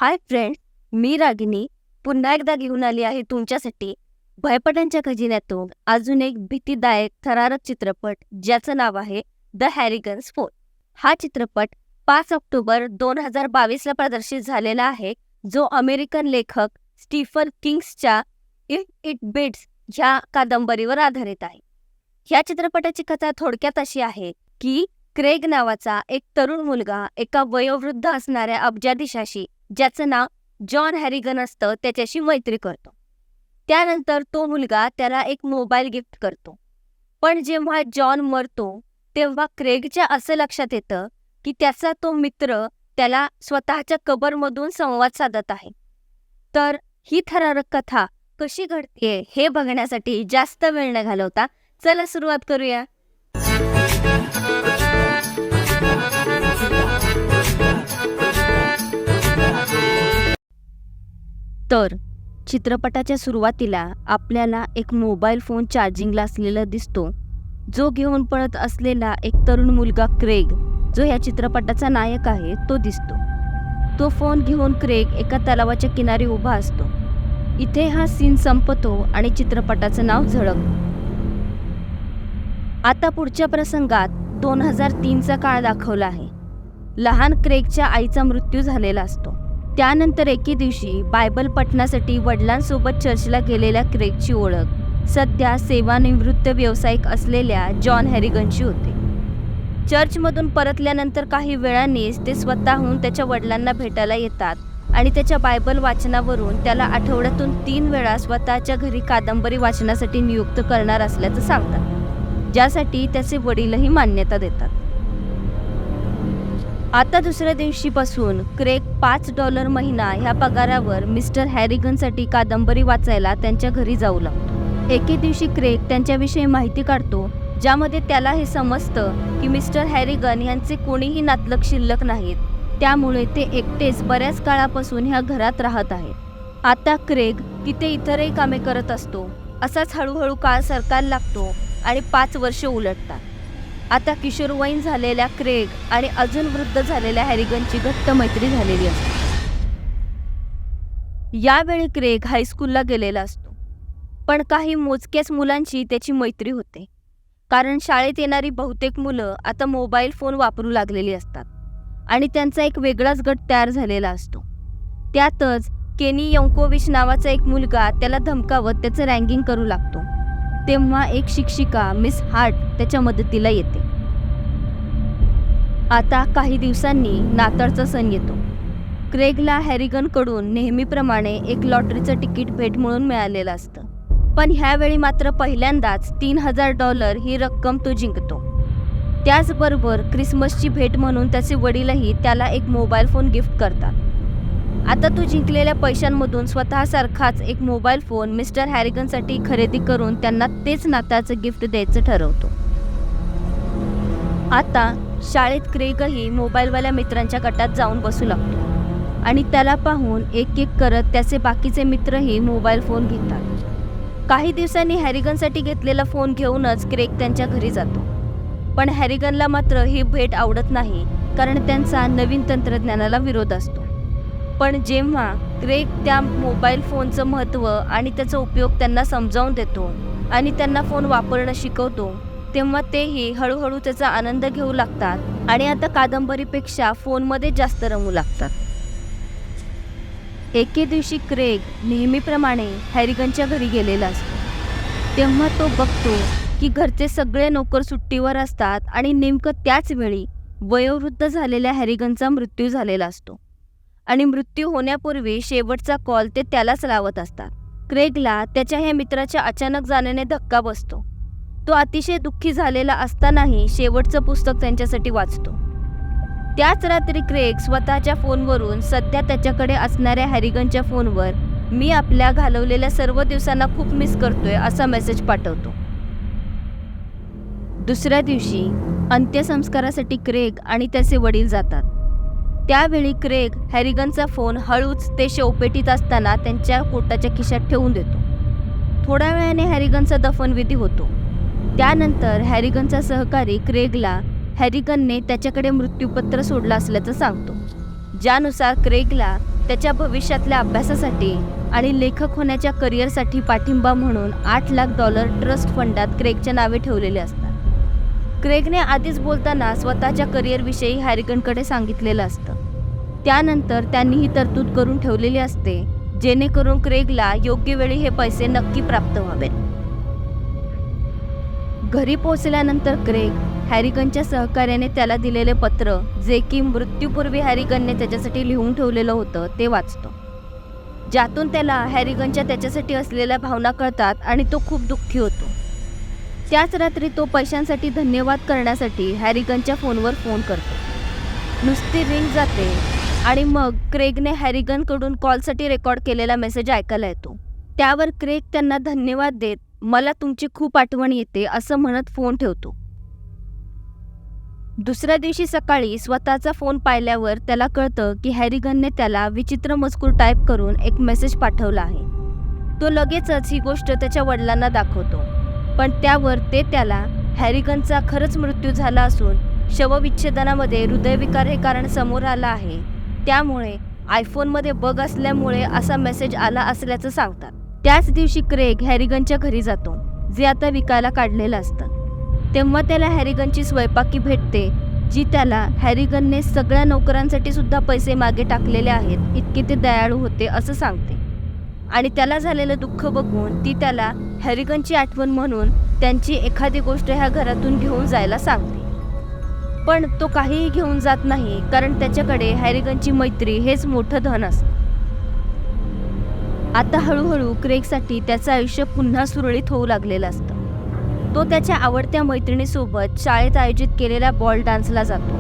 Hi friends, मी रागिनी पुन्हा एकदा घेऊन आली आहे तुमच्यासाठी भयपटांच्या खजिन्यातून अजून एक भीतीदायक थरारक चित्रपट ज्याचं नाव आहे द हॅरिगन्स 4. हा चित्रपट 5 ऑक्टोबर 2022ला प्रदर्शित झालेला आहे, जो अमेरिकन लेखक स्टीफन किंग्सच्या इफ इट बीट्स ह्या कादंबरीवर आधारित आहे. ह्या चित्रपटाची कथा थोडक्यात अशी आहे की क्रेग नावाचा एक तरुण मुलगा एका वयोवृद्ध असणाऱ्या अब्जाधीशाशी, ज्याचं नाव जॉन हॅरिगन असतं, त्याच्याशी मैत्री करतो. त्यानंतर तो मुलगा त्याला एक मोबाईल गिफ्ट करतो. पण जेव्हा जॉन मरतो तेव्हा क्रेगच्या असं लक्षात येतं की त्याचा तो मित्र त्याला स्वतःच्या कबरमधून संवाद साधत आहे. तर ही थरारक कथा कशी घडतेय हे बघण्यासाठी जास्त वेळ न घालवता चला सुरुवात करूया. तर चित्रपटाच्या सुरुवातीला आपल्याला एक मोबाईल फोन चार्जिंगला असलेला दिसतो, जो घेऊन पळत असलेला एक तरुण मुलगा क्रेग, जो या चित्रपटाचा नायक आहे, तो दिसतो. तो फोन घेऊन क्रेग एका तलावाच्या किनारी उभा असतो. इथे हा सीन संपतो आणि चित्रपटाचं नाव झळकतं. आता पुढच्या प्रसंगात 2003चा काळ दाखवला आहे. लहान क्रेगच्या आईचा मृत्यू झालेला असतो. त्यानंतर एके दिवशी बायबल पठणासाठी वडिलांसोबत चर्चला गेलेल्या क्रेगची ओळख सध्या सेवानिवृत्त व्यावसायिक असलेल्या जॉन हॅरिगनशी होते. चर्चमधून परतल्यानंतर काही वेळानेच ते स्वतःहून त्याच्या वडिलांना भेटायला येतात आणि त्याच्या बायबल वाचनावरून त्याला आठवड्यातून 3 वेळा स्वतःच्या घरी कादंबरी वाचनासाठी नियुक्त करणार असल्याचं सांगतात, ज्यासाठी त्याचे वडीलही मान्यता देतात. आता दुसऱ्या दिवशीपासून क्रेग $5 महिना ह्या पगारावर मिस्टर हॅरिगनसाठी कादंबरी वाचायला त्यांच्या घरी जाऊ लागतो. एके दिवशी क्रेग त्यांच्याविषयी माहिती काढतो, ज्यामध्ये त्याला हे समजतं की मिस्टर हॅरिगन यांचे कोणीही नातलग शिल्लक नाहीत, त्यामुळे ते एकटेच बऱ्याच काळापासून ह्या घरात राहत आहेत. आता क्रेग तिथे इतरही कामे करत असतो. असाच हळूहळू काळ सरकायला लागतो आणि 5 वर्षे उलटतात. आता किशोरवयीन झालेल्या क्रेग आणि अजून वृद्ध झालेल्या हॅरिगनची घट्ट मैत्री झालेली असते. यावेळी क्रेग हायस्कूलला गेलेला असतो, पण काही मोजक्याच मुलांची त्याची मैत्री होते, कारण शाळेत येणारी बहुतेक मुलं आता मोबाईल फोन वापरू लागलेली असतात आणि त्यांचा एक वेगळाच गट तयार झालेला असतो. त्यातच केनी यंकोविच नावाचा एक मुलगा त्याला धमकावत त्याचं रॅगिंग करू लागतो. तेव्हा एक शिक्षिका मिस हार्ट त्याच्या मदतीला येते. आता काही दिवसांनी नाताळचा सण येतो. क्रेगला हॅरिगनकडून नेहमीप्रमाणे एक लॉटरीचं तिकीट भेट म्हणून मिळालेलं असतं, पण ह्यावेळी मात्र पहिल्यांदाच $3000 ही रक्कम तो जिंकतो. त्याचबरोबर क्रिसमसची भेट म्हणून त्याचे वडीलही त्याला एक मोबाईल फोन गिफ्ट करतात. आता तो जिंकलेल्या पैशांमधून स्वतःसारखाच एक मोबाईल फोन मिस्टर हॅरिगनसाठी खरेदी करून त्यांना तेच नाताळचं गिफ्ट द्यायचं ठरवतो. आता शाळेत क्रेगही मोबाईलवाल्या मित्रांच्या गटात जाऊन बसू लागतो आणि त्याला पाहून एक एक करत त्याचे बाकीचे मित्रही मोबाईल फोन घेतात. काही दिवसांनी हॅरिगनसाठी घेतलेला फोन घेऊनच क्रेग त्यांच्या घरी जातो. पण हॅरिगनला मात्र ही भेट आवडत नाही, कारण त्यांचा नवीन तंत्रज्ञानाला विरोध असतो. पण जेव्हा क्रेग त्या मोबाईल फोनचं महत्त्व आणि त्याचा उपयोग त्यांना समजावून देतो आणि त्यांना फोन वापरणं शिकवतो, तेव्हा तेही हळूहळू त्याचा आनंद घेऊ लागतात आणि आता कादंबरीपेक्षा फोनमध्ये जास्त रमू लागतात. एके दिवशी क्रेग नेहमीप्रमाणे हॅरिगनच्या घरी गेलेला असतो. तेव्हा तो बघतो की घरचे सगळे नोकर सुट्टीवर असतात आणि नेमकं त्याच वेळी वयोवृद्ध झालेल्या हॅरिगनचा मृत्यू झालेला असतो आणि मृत्यू होण्यापूर्वी शेवटचा कॉल ते त्यालाच लावत असतात. क्रेगला त्याच्या ह्या मित्राच्या अचानक जाण्याने धक्का बसतो. तो अतिशय दुःखी झालेला असतानाही शेवटचं पुस्तक त्यांच्यासाठी वाचतो. त्याच रात्री क्रेग स्वतःच्या फोनवरून सध्या त्याच्याकडे असणाऱ्या हॅरिगनच्या फोनवर "मी आपल्या घालवलेल्या सर्व दिवसांना खूप मिस करतोय" असा मेसेज पाठवतो. दुसऱ्या दिवशी अंत्यसंस्कारासाठी क्रेग आणि त्याचे वडील जातात. त्यावेळी क्रेग हॅरिगनचा फोन हळूच ते शवपेटीत असताना त्यांच्या कोटाच्या खिशात ठेवून देतो. थोड्या वेळाने हॅरिगनचा दफनविधी होतो. त्यानंतर हॅरिगनचा सहकारी क्रेगला हॅरिगनने त्याच्याकडे मृत्यूपत्र सोडलं असल्याचं सांगतो, ज्यानुसार क्रेगला त्याच्या भविष्यातल्या अभ्यासासाठी आणि लेखक होण्याच्या करिअरसाठी पाठिंबा म्हणून $8 लाख ट्रस्ट फंडात क्रेगच्या नावे ठेवलेले असतात. क्रेगने आधीच बोलताना स्वतःच्या करिअरविषयी हॅरिगनकडे सांगितलेलं असतं. त्यानंतर त्यांनी ही तरतूद करून ठेवलेली असते जेणेकरून क्रेगला योग्य वेळी हे पैसे नक्की प्राप्त व्हावेत. घरी पोहोचल्यानंतर क्रेग हॅरिगनच्या सहकार्याने त्याला दिलेले पत्र, जे की मृत्यूपूर्वी हॅरिगनने त्याच्यासाठी लिहून ठेवलेलं होतं, ते वाचतो. ज्यातून त्याला हॅरिगनच्या त्याच्यासाठी असलेल्या भावना कळतात आणि तो खूप दुःखी होतो. त्याच रात्री तो पैशांसाठी धन्यवाद करण्यासाठी हॅरिगनच्या फोनवर फोन करतो. नुसती रिंग जाते आणि मग क्रेगने हॅरिगनकडून कॉलसाठी रेकॉर्ड केलेला मेसेज ऐकायला येतो. त्यावर क्रेग त्यांना धन्यवाद देत मला तुमची खूप आठवण येते असं म्हणत फोन ठेवतो. दुसऱ्या दिवशी सकाळी स्वतःचा फोन पाहिल्यावर त्याला कळतं की हॅरिगनने त्याला विचित्र मजकूर टाईप करून एक मेसेज पाठवला आहे. तो लगेचच ही गोष्ट त्याच्या वडिलांना दाखवतो, पण त्यावर ते त्याला हॅरिगनचा खरंच मृत्यू झाला असून शवविच्छेदनामध्ये हृदयविकार हे कारण समोर आलं आहे, त्यामुळे आयफोनमध्ये बग असल्यामुळे असा मेसेज आला असल्याचं सांगतात. त्याच दिवशी क्रेग हॅरिगनच्या घरी जातो, जे आता विकायला काढलेलं असतं. तेव्हा त्याला हॅरिगनची स्वयंपाकी भेटते, जी त्याला हॅरिगनने सगळ्या नोकरांसाठी सुद्धा पैसे मागे टाकलेले आहेत, इतके ते दयाळू होते असं सांगते. आणि त्याला झालेलं दुःख बघून ती त्याला हॅरिगनची आठवण म्हणून त्यांची एखादी गोष्ट ह्या घरातून घेऊन जायला सांगते. पण तो काहीही घेऊन जात नाही, कारण त्याच्याकडे हॅरिगनची मैत्री हेच मोठं धन असतं. आता हळूहळू क्रेगसाठी त्याचं आयुष्य पुन्हा सुरळीत होऊ लागलेलं असतं. तो त्याच्या आवडत्या मैत्रिणीसोबत शाळेत आयोजित केलेल्या बॉल डान्सला जातो.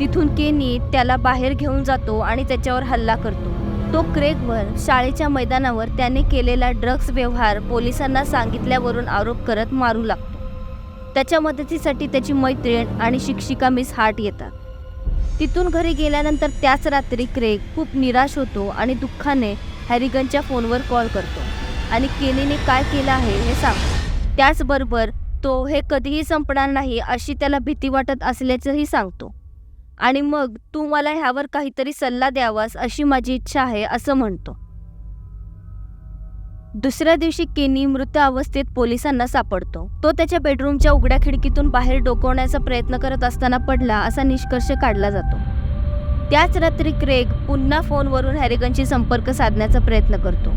तिथून केनी त्याला बाहेर घेऊन जातो आणि त्याच्यावर हल्ला करतो. तो क्रेगवर शाळेच्या मैदानावर त्याने केलेला ड्रग्ज व्यवहार पोलिसांना सांगितल्यावरून आरोप करत मारू लागतो. त्याच्या मदतीसाठी त्याची मैत्रीण आणि शिक्षिका मिस हार्ट येतात. तिथून घरी गेल्यानंतर त्याच रात्री क्रेग खूप निराश होतो आणि दुःखाने हॅरिगनच्या फोनवर कॉल करतो आणि केनीने काय केलं आहे हे सांगतो. त्याचबरोबर तो हे कधीही संपणार नाही अशी त्याला भीती वाटत असल्याचंही सांगतो. आणि मग तू मला ह्यावर काहीतरी सल्ला द्यावास अशी माझी इच्छा आहे असं म्हणतो. दुसऱ्या दिवशी केनी मृत अवस्थेत पोलिसांना सापडतो. तो त्याच्या बेडरूमच्या उघड्या खिडकीतून बाहेर डोकावण्याचा प्रयत्न करत असताना पडला असा निष्कर्ष काढला जातो. त्याच रात्री क्रेग पुन्हा फोनवरून हॅरिगनशी संपर्क साधण्याचा प्रयत्न करतो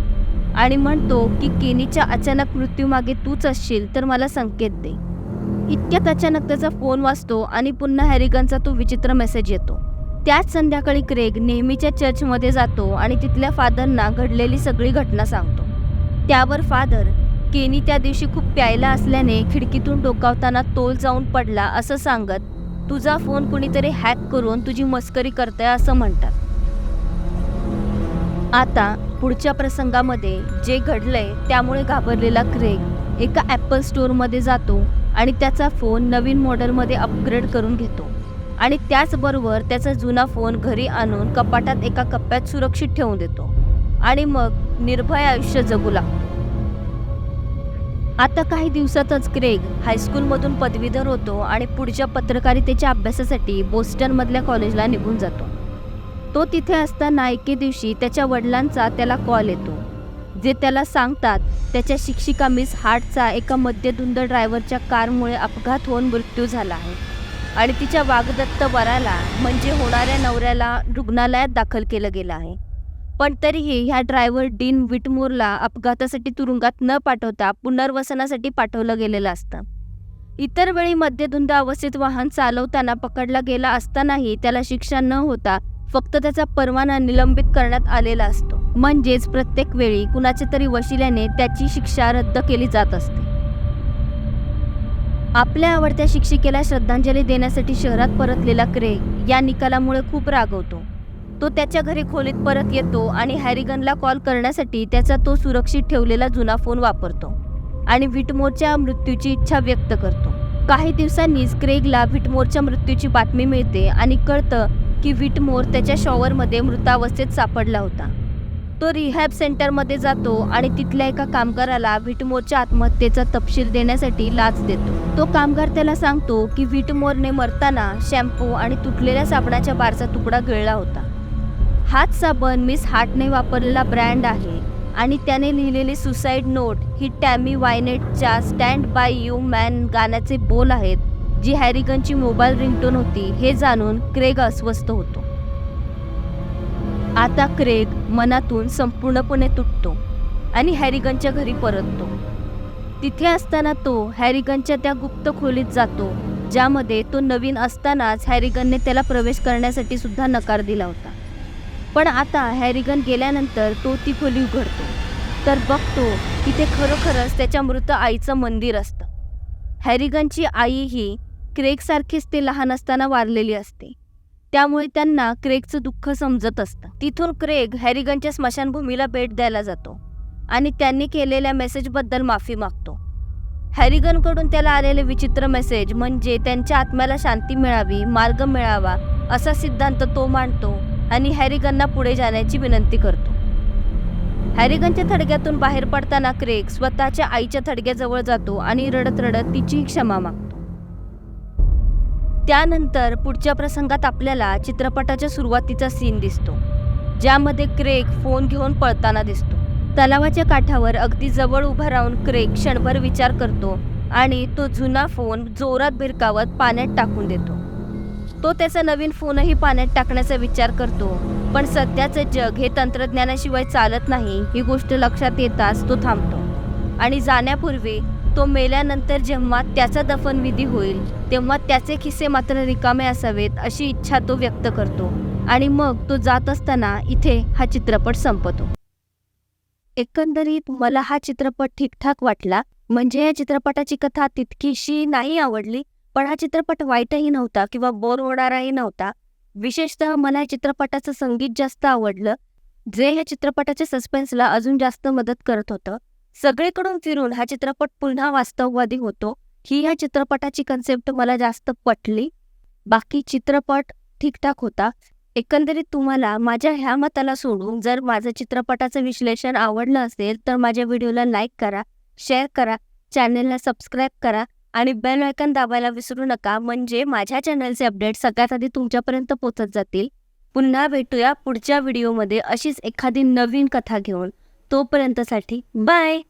आणि म्हणतो की केनीच्या अचानक मृत्यूमागे तूच असशील तर मला संकेत दे. इतक्यात अचानक त्याचा फोन वाजतो आणि पुन्हा हॅरिगनचा तो विचित्र मेसेज येतो. त्याच संध्याकाळी क्रेग नेहमीच्या चर्चमध्ये जातो आणि तिथल्या फादरना घडलेली सगळी घटना सांगतो. त्यावर फादर केनी त्या दिवशी खूप प्यायला असल्याने खिडकीतून डोकावताना तोल जाऊन पडला असं सांगत तुझा फोन कुणीतरी हॅक करून तुझी मस्करी करतंय असं म्हणतात. आता पुढच्या प्रसंगामध्ये जे घडलंय त्यामुळे घाबरलेला क्रेग एका ॲपल स्टोअरमध्ये जातो आणि त्याचा फोन नवीन मॉडेलमध्ये अपग्रेड करून घेतो आणि त्याचबरोबर त्याचा जुना फोन घरी आणून कपाटात एका कप्प्यात सुरक्षित ठेवून देतो आणि मग निर्भय आयुष्य जगू लागतो. आता काही दिवसातच क्रेग हायस्कूलमधून पदवीधर होतो आणि पुढच्या पत्रकारितेच्या अभ्यासासाठी बोस्टनमधल्या कॉलेजला निघून जातो. तो तिथे असताना एके दिवशी त्याच्या वडिलांचा त्याला कॉल येतो, जे त्याला सांगतात त्याच्या शिक्षिका मिस हार्टचा एका मद्यधुंद ड्रायव्हरच्या कारमुळे अपघात होऊन मृत्यू झाला आहे आणि तिच्या वागदत्त वराला म्हणजे होणाऱ्या नवऱ्याला रुग्णालयात दाखल केलं गेलं आहे. पण तरीही ह्या ड्रायव्हर डीन विटमोरला अपघातासाठी तुरुंगात न पाठवता पुनर्वसनासाठी पाठवलं गेलेलं असतं. इतर वेळी मद्यधुंद अवस्थेत वाहन चालवताना पकडला गेला असतानाही त्याला शिक्षा न होता फक्त त्याचा परवाना निलंबित करण्यात आलेला असतो. म्हणजेच प्रत्येक वेळी कुणाच्या तरी वशिल्याने त्याची शिक्षा रद्द केली जात असते. आपल्या आवडत्या शिक्षिकेला श्रद्धांजली देण्यासाठी शहरात परतलेला क्रेग या निकालामुळे खूप रागवतो. तो त्याच्या घरी खोलीत परत येतो आणि हॅरिगनला कॉल करण्यासाठी त्याचा तो सुरक्षित ठेवलेला जुना फोन वापरतो आणि व्हिटमोरच्या मृत्यूची इच्छा व्यक्त करतो. काही दिवसांनीच क्रेगला व्हिटमोरच्या मृत्यूची बातमी मिळते आणि कळतं की व्हिटमोर त्याच्या शॉवरमध्ये मृतावस्थेत सापडला होता. तो रिहॅब सेंटरमध्ये जातो आणि तिथल्या एका कामगाराला व्हिटमोरच्या आत्महत्येचा तपशील देण्यासाठी लाच देतो. तो कामगार त्याला सांगतो की व्हिटमोरने मरताना शॅम्पू आणि तुटलेल्या साबणाच्या बारचा तुकडा गिळला होता. हाच साबण मिस हार्टने वापरलेला ब्रँड आहे आणि त्याने लिहिलेली सुसाईड नोट ही टॅमी वायनेटच्या स्टँड बाय यू मॅन गाण्याचे बोल आहेत, जी हॅरिगनची मोबाईल रिंगटोन होती हे जाणून क्रेग अस्वस्थ होतो. आता क्रेग मनातून संपूर्णपणे तुटतो आणि हॅरिगनच्या घरी परततो. तिथे असताना तो हॅरिगनच्या त्या गुप्त खोलीत जातो, ज्यामध्ये तो नवीन असतानाच हॅरिगनने त्याला प्रवेश करण्यासाठी सुद्धा नकार दिला होता. पण आता हॅरिगन गेल्यानंतर तो ती खोली उघडतो तर बघतो की ते खरोखरच त्याच्या मृत आईचं मंदिर असतं. हॅरिगनची आई ही क्रेगसारखीच ते लहान असताना वारलेली असते, त्यामुळे त्यांना क्रेगचं दुःख समजत असतं. तिथून क्रेग हॅरिगनच्या स्मशानभूमीला भेट द्यायला जातो आणि त्यांनी केलेल्या मेसेजबद्दल माफी मागतो. हॅरिगनकडून त्याला आलेले विचित्र मेसेज म्हणजे त्यांच्या आत्म्याला शांती मिळावी, मार्ग मिळावा असा सिद्धांत तो मांडतो आणि हॅरिगनला पुढे जाण्याची विनंती करतो. हॅरिगनच्या थडग्यातून बाहेर पडताना क्रेग स्वतःच्या आईच्या थडग्याजवळ जातो आणि रडत रडत तिची क्षमा मागतो. त्यानंतर पुढच्या प्रसंगात आपल्याला चित्रपटाच्या सुरुवातीचा सीन दिसतो, ज्यामध्ये क्रेग फोन घेऊन पळताना दिसतो. तलावाच्या काठावर अगदी जवळ उभा राहून क्रेग क्षणभर विचार करतो आणि तो जुना फोन जोरात भिरकावत पाण्यात टाकून देतो. तो त्याचा नवीन फोनही पाण्यात टाकण्याचा विचार करतो, पण सध्याचं जग हे तंत्रज्ञानाशिवाय चालत नाही ही गोष्ट लक्षात येताच तो थांबतो आणि जाण्यापूर्वी तो मेल्यानंतर जेव्हा त्याचा दफनविधी होईल तेव्हा त्याचे खिसे मात्र रिकामे असावेत अशी इच्छा तो व्यक्त करतो आणि मग तो जात असताना इथे हा चित्रपट संपतो. एकंदरीत मला हा चित्रपट ठीकठाक वाटला. म्हणजे या चित्रपटाची कथा तितकीशी नाही आवडली, पण हा चित्रपट वाईटही नव्हता किंवा बोर होणाराही नव्हता. विशेषतः मला या चित्रपटाचं संगीत जास्त आवडलं, जे या चित्रपटाच्या सस्पेन्सला अजून जास्त मदत करत होतं. सगळीकडून फिरून हा चित्रपट पुन्हा वास्तववादी होतो, ही या चित्रपटाची कन्सेप्ट मला जास्त पटली. बाकी चित्रपट ठीकठाक होता. एकंदरीत तुम्हाला माझ्या ह्या मताला सोडून जर माझं चित्रपटाचं विश्लेषण आवडलं असेल तर माझ्या व्हिडिओला लाईक करा, शेअर करा, चॅनलला सबस्क्राईब करा आणि बेल आयकॉन दाबायला विसरू नका, म्हणजे माझ्या चॅनलचे अपडेट सगळ्यात आधी तुमच्यापर्यंत पोहोचत जातील. पुन्हा भेटूया पुढच्या व्हिडिओमध्ये अशीच एखादी नवीन कथा घेऊन. तोपर्यंतसाठी बाय.